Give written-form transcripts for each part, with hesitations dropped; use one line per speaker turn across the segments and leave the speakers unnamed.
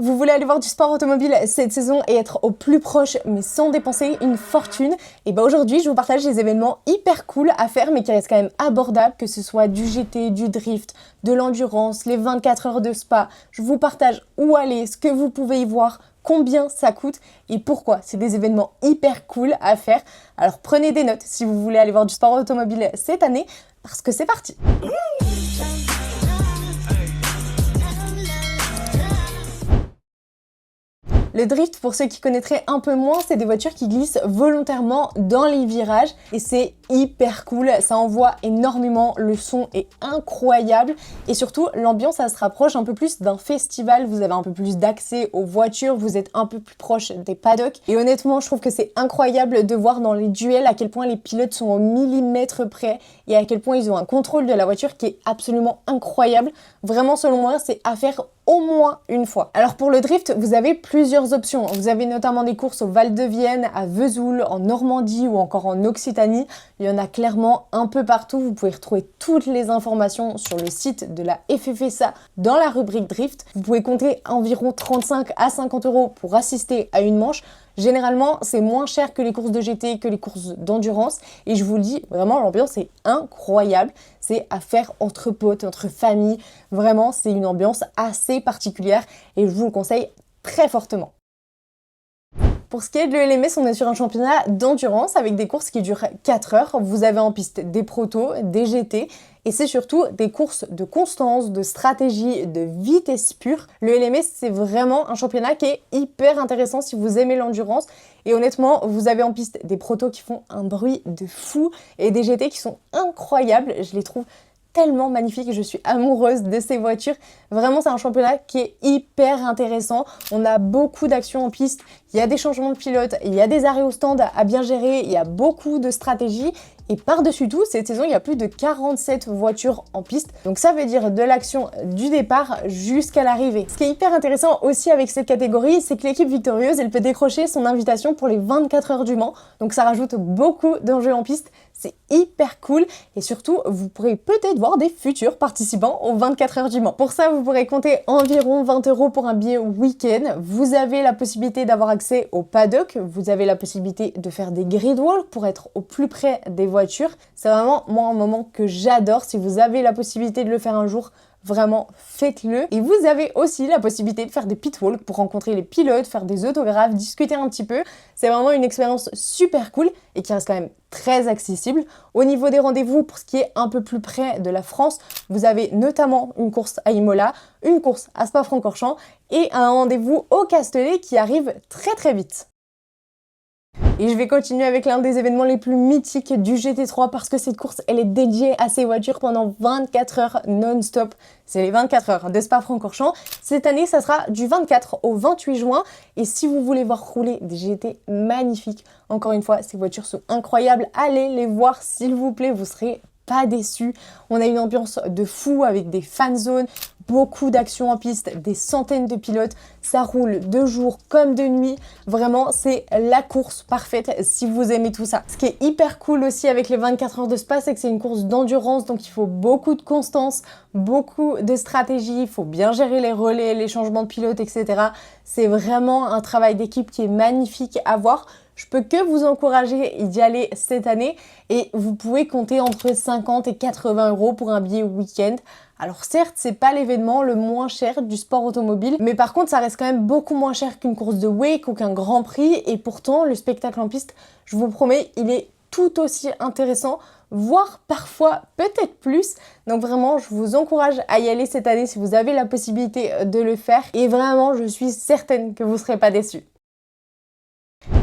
Vous voulez aller voir du sport automobile cette saison et être au plus proche mais sans dépenser une fortune? Et bah aujourd'hui je vous partage des événements hyper cool à faire mais qui restent quand même abordables, que ce soit du GT, du drift, de l'endurance, les 24 heures de spa. Je vous partage où aller, ce que vous pouvez y voir, combien ça coûte et pourquoi. C'est des événements hyper cool à faire. Alors prenez des notes si vous voulez aller voir du sport automobile cette année parce que c'est parti! Le drift, pour ceux qui connaîtraient un peu moins, c'est des voitures qui glissent volontairement dans les virages et c'est hyper cool, ça envoie énormément, le son est incroyable et surtout l'ambiance ça se rapproche un peu plus d'un festival, vous avez un peu plus d'accès aux voitures, vous êtes un peu plus proche des paddocks et honnêtement je trouve que c'est incroyable de voir dans les duels à quel point les pilotes sont au millimètre près et à quel point ils ont un contrôle de la voiture qui est absolument incroyable. Vraiment selon moi c'est à faire au moins une fois. Alors pour le drift, vous avez plusieurs options. Vous avez notamment des courses au Val de Vienne, à Vesoul, en Normandie ou encore en Occitanie. Il y en a clairement un peu partout. Vous pouvez retrouver toutes les informations sur le site de la FFSA dans la rubrique drift. Vous pouvez compter environ 35 à 50 € pour assister à une manche. Généralement, c'est moins cher que les courses de GT, que les courses d'endurance. Et je vous le dis, vraiment, l'ambiance est incroyable. C'est à faire entre potes, entre familles. Vraiment, c'est une ambiance assez particulière et je vous le conseille très fortement. Pour ce qui est de l'ELMS, on est sur un championnat d'endurance avec des courses qui durent 4 heures. Vous avez en piste des protos, des GT et c'est surtout des courses de constance, de stratégie, de vitesse pure. Le LMS, c'est vraiment un championnat qui est hyper intéressant si vous aimez l'endurance. Et honnêtement, vous avez en piste des protos qui font un bruit de fou et des GT qui sont incroyables. Je les trouve tellement magnifique, je suis amoureuse de ces voitures. Vraiment, c'est un championnat qui est hyper intéressant. On a beaucoup d'actions en piste, il y a des changements de pilote, il y a des arrêts au stand à bien gérer, il y a beaucoup de stratégies. Et par-dessus tout, cette saison, il y a plus de 47 voitures en piste. Donc ça veut dire de l'action du départ jusqu'à l'arrivée. Ce qui est hyper intéressant aussi avec cette catégorie, c'est que l'équipe victorieuse, elle peut décrocher son invitation pour les 24 heures du Mans. Donc ça rajoute beaucoup d'enjeux en piste. C'est hyper cool et surtout, vous pourrez peut-être voir des futurs participants aux 24 heures du Mans. Pour ça, vous pourrez compter environ 20 € pour un billet week-end. Vous avez la possibilité d'avoir accès au paddock. Vous avez la possibilité de faire des grid walks pour être au plus près des voitures. C'est vraiment, moi, un moment que j'adore. Si vous avez la possibilité de le faire un jour, vraiment, faites-le. Et vous avez aussi la possibilité de faire des pit walks pour rencontrer les pilotes, faire des autographes, discuter un petit peu. C'est vraiment une expérience super cool et qui reste quand même très accessible. Au niveau des rendez-vous, pour ce qui est un peu plus près de la France, vous avez notamment une course à Imola, une course à Spa-Francorchamps et un rendez-vous au Castellet qui arrive très très vite. Et je vais continuer avec l'un des événements les plus mythiques du GT3 parce que cette course, elle est dédiée à ces voitures pendant 24 heures non-stop. C'est les 24 heures de Spa-Francorchamps. Cette année, ça sera du 24 au 28 juin. Et si vous voulez voir rouler des GT magnifiques, encore une fois, ces voitures sont incroyables. Allez les voir, s'il vous plaît, vous serez pas déçus. On a une ambiance de fou avec des fan zones, beaucoup d'actions en piste, des centaines de pilotes. Ça roule de jour comme de nuit. Vraiment, c'est la course parfaite si vous aimez tout ça. Ce qui est hyper cool aussi avec les 24 heures de Spa, c'est que c'est une course d'endurance, donc il faut beaucoup de constance, beaucoup de stratégie. Il faut bien gérer les relais, les changements de pilote, etc. C'est vraiment un travail d'équipe qui est magnifique à voir. Je peux que vous encourager d'y aller cette année et vous pouvez compter entre 50 et 80 € pour un billet week-end. Alors certes, c'est pas l'événement le moins cher du sport automobile, mais par contre, ça reste quand même beaucoup moins cher qu'une course de wake ou qu'un grand prix et pourtant, le spectacle en piste, je vous promets, il est tout aussi intéressant, voire parfois peut-être plus. Donc vraiment, je vous encourage à y aller cette année si vous avez la possibilité de le faire et vraiment, je suis certaine que vous ne serez pas déçus.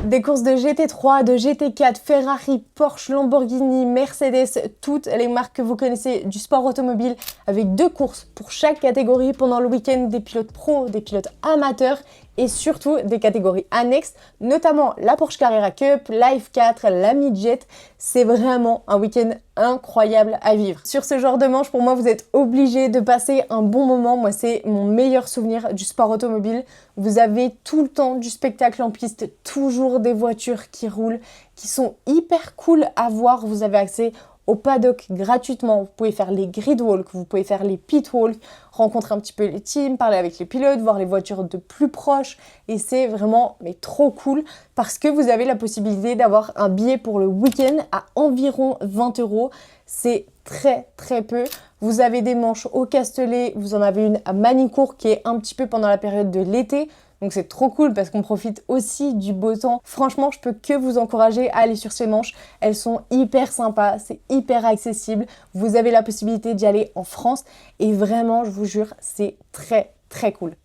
Des courses de GT3, de GT4, Ferrari, Porsche, Lamborghini, Mercedes, toutes les marques que vous connaissez du sport automobile avec 2 courses pour chaque catégorie pendant le week-end, des pilotes pros, des pilotes amateurs et surtout des catégories annexes, notamment la Porsche Carrera Cup, la F4, la Midjet. C'est vraiment un week-end incroyable à vivre. Sur ce genre de manche, pour moi, vous êtes obligés de passer un bon moment. Moi, c'est mon meilleur souvenir du sport automobile. Vous avez tout le temps du spectacle en piste, toujours des voitures qui roulent, qui sont hyper cool à voir. Vous avez accès au paddock gratuitement, vous pouvez faire les grid walks, vous pouvez faire les pit walks, rencontrer un petit peu les teams, parler avec les pilotes, voir les voitures de plus proche et c'est vraiment mais trop cool parce que vous avez la possibilité d'avoir un billet pour le week-end à environ 20 €. C'est très très peu. Vous avez des manches au Castellet, vous en avez une à Manicourt qui est un petit peu pendant la période de l'été. Donc c'est trop cool parce qu'on profite aussi du beau temps. Franchement, je peux que vous encourager à aller sur ces manches. Elles sont hyper sympas, c'est hyper accessible. Vous avez la possibilité d'y aller en France et vraiment, je vous jure, c'est très très cool.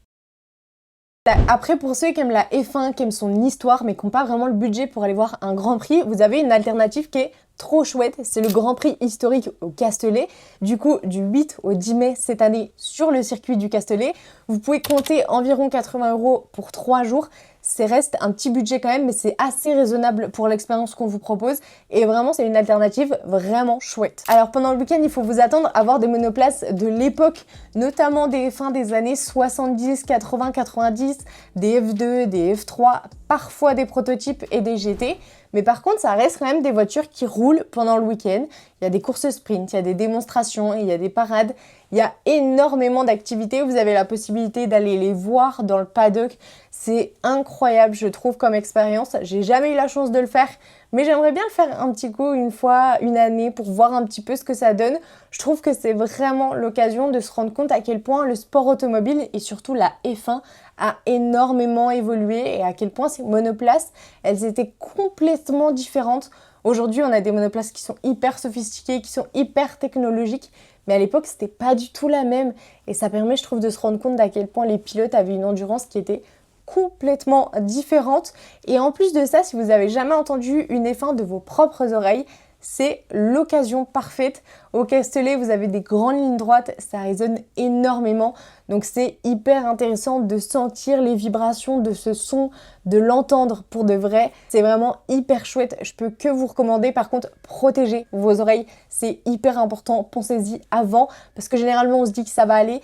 Après, pour ceux qui aiment la F1, qui aiment son histoire, mais qui n'ont pas vraiment le budget pour aller voir un Grand Prix, vous avez une alternative qui est trop chouette. C'est le Grand Prix historique au Castellet. Du coup, du 8 au 10 mai cette année sur le circuit du Castellet. Vous pouvez compter environ 80 € pour 3 jours. C'est reste un petit budget quand même, mais c'est assez raisonnable pour l'expérience qu'on vous propose. Et vraiment, c'est une alternative vraiment chouette. Alors pendant le week-end, il faut vous attendre à voir des monoplaces de l'époque, notamment des fins des années 70, 80, 90, des F2, des F3, parfois des prototypes et des GT. Mais par contre, ça reste quand même des voitures qui roulent pendant le week-end. Il y a des courses sprint, il y a des démonstrations, il y a des parades. Il y a énormément d'activités. Vous avez la possibilité d'aller les voir dans le paddock. C'est incroyable, je trouve, comme expérience. J'ai jamais eu la chance de le faire, mais j'aimerais bien le faire un petit coup, une fois, une année, pour voir un petit peu ce que ça donne. Je trouve que c'est vraiment l'occasion de se rendre compte à quel point le sport automobile et surtout la F1 a énormément évolué et à quel point ces monoplaces, elles étaient complètement différentes. Aujourd'hui, on a des monoplaces qui sont hyper sophistiquées, qui sont hyper technologiques, mais à l'époque, c'était pas du tout la même. Et ça permet, je trouve, de se rendre compte d'à quel point les pilotes avaient une endurance qui était complètement différente. Et en plus de ça, si vous avez jamais entendu une F1 de vos propres oreilles, c'est l'occasion parfaite. Au Castellet, vous avez des grandes lignes droites, ça résonne énormément. Donc c'est hyper intéressant de sentir les vibrations de ce son, de l'entendre pour de vrai. C'est vraiment hyper chouette, je peux que vous recommander. Par contre, protégez vos oreilles, c'est hyper important. Pensez-y avant, parce que généralement on se dit que ça va aller.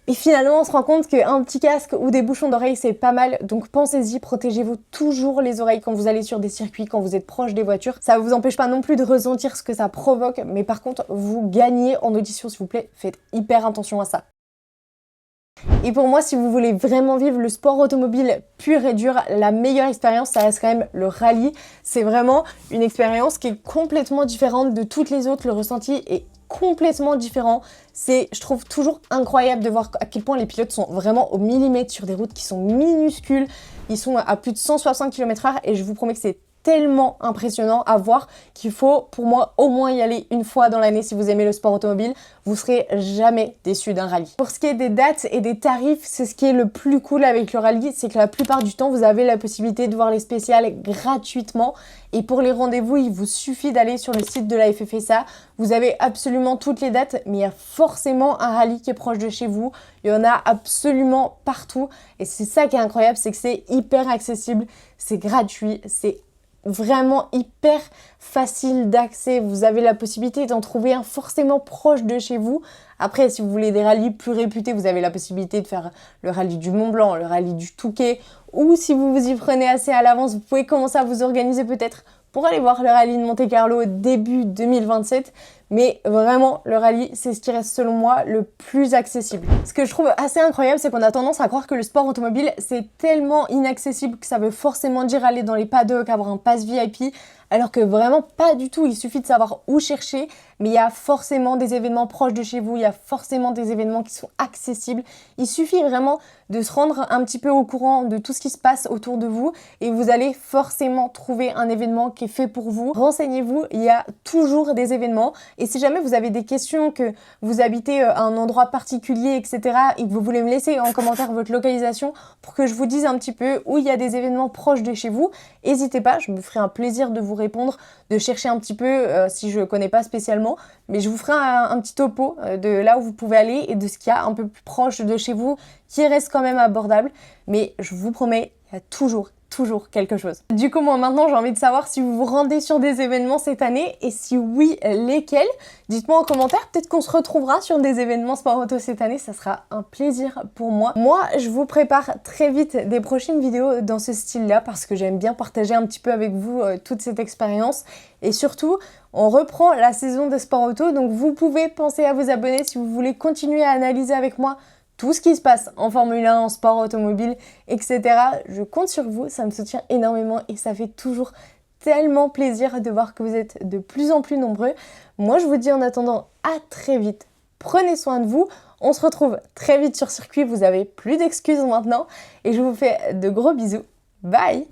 Et finalement, on se rend compte qu'un petit casque ou des bouchons d'oreilles, c'est pas mal. Donc pensez-y, protégez-vous toujours les oreilles quand vous allez sur des circuits, quand vous êtes proche des voitures. Ça ne vous empêche pas non plus de ressentir ce que ça provoque, mais par contre, vous gagnez en audition, s'il vous plaît. Faites hyper attention à ça. Et pour moi, si vous voulez vraiment vivre le sport automobile pur et dur, la meilleure expérience, ça reste quand même le rallye. C'est vraiment une expérience qui est complètement différente de toutes les autres. Le ressenti est complètement différent. C'est, je trouve, toujours incroyable de voir à quel point les pilotes sont vraiment au millimètre sur des routes qui sont minuscules. Ils sont à plus de 160 km/h et je vous promets que c'est tellement impressionnant à voir qu'il faut pour moi au moins y aller une fois dans l'année si vous aimez le sport automobile. Vous serez jamais déçu d'un rallye. Pour ce qui est des dates et des tarifs, c'est ce qui est le plus cool avec le rallye, c'est que la plupart du temps vous avez la possibilité de voir les spéciales gratuitement. Et pour les rendez-vous, il vous suffit d'aller sur le site de la FFSA. Vous avez absolument toutes les dates, mais il y a forcément un rallye qui est proche de chez vous. Il y en a absolument partout. Et c'est ça qui est incroyable, c'est que c'est hyper accessible, c'est gratuit, c'est vraiment hyper facile d'accès. Vous avez la possibilité d'en trouver un forcément proche de chez vous. Après, si vous voulez des rallyes plus réputés, vous avez la possibilité de faire le rallye du Mont Blanc, le rallye du Touquet, ou si vous vous y prenez assez à l'avance, vous pouvez commencer à vous organiser peut-être pour aller voir le rallye de Monte-Carlo début 2027. Mais vraiment, le rallye, c'est ce qui reste selon moi le plus accessible. Ce que je trouve assez incroyable, c'est qu'on a tendance à croire que le sport automobile, c'est tellement inaccessible que ça veut forcément dire aller dans les paddocks, avoir un pass VIP, alors que vraiment pas du tout. Il suffit de savoir où chercher, mais il y a forcément des événements proches de chez vous, il y a forcément des événements qui sont accessibles. Il suffit vraiment de se rendre un petit peu au courant de tout ce qui se passe autour de vous et vous allez forcément trouver un événement qui est fait pour vous. Renseignez-vous, il y a toujours des événements. Et si jamais vous avez des questions, que vous habitez à un endroit particulier, etc. et que vous voulez me laisser en commentaire votre localisation pour que je vous dise un petit peu où il y a des événements proches de chez vous, n'hésitez pas, je me ferai un plaisir de vous répondre, de chercher un petit peu si je ne connais pas spécialement, mais je vous ferai un petit topo de là où vous pouvez aller et de ce qu'il y a un peu plus proche de chez vous qui reste quand même abordable, mais je vous promets, il y a toujours quelque chose. Du coup, moi maintenant, j'ai envie de savoir si vous vous rendez sur des événements cette année et si oui, lesquels. Dites-moi en commentaire, peut-être qu'on se retrouvera sur des événements sport auto cette année, ça sera un plaisir pour moi. Moi, je vous prépare très vite des prochaines vidéos dans ce style-là parce que j'aime bien partager un petit peu avec vous toute cette expérience et surtout, On reprend la saison de sport auto, donc vous pouvez penser à vous abonner si vous voulez continuer à analyser avec moi tout ce qui se passe en Formule 1, en sport automobile, etc. Je compte sur vous, ça me soutient énormément et ça fait toujours tellement plaisir de voir que vous êtes de plus en plus nombreux. Moi, je vous dis en attendant à très vite. Prenez soin de vous. On se retrouve très vite sur circuit. Vous avez plus d'excuses maintenant. Et je vous fais de gros bisous. Bye!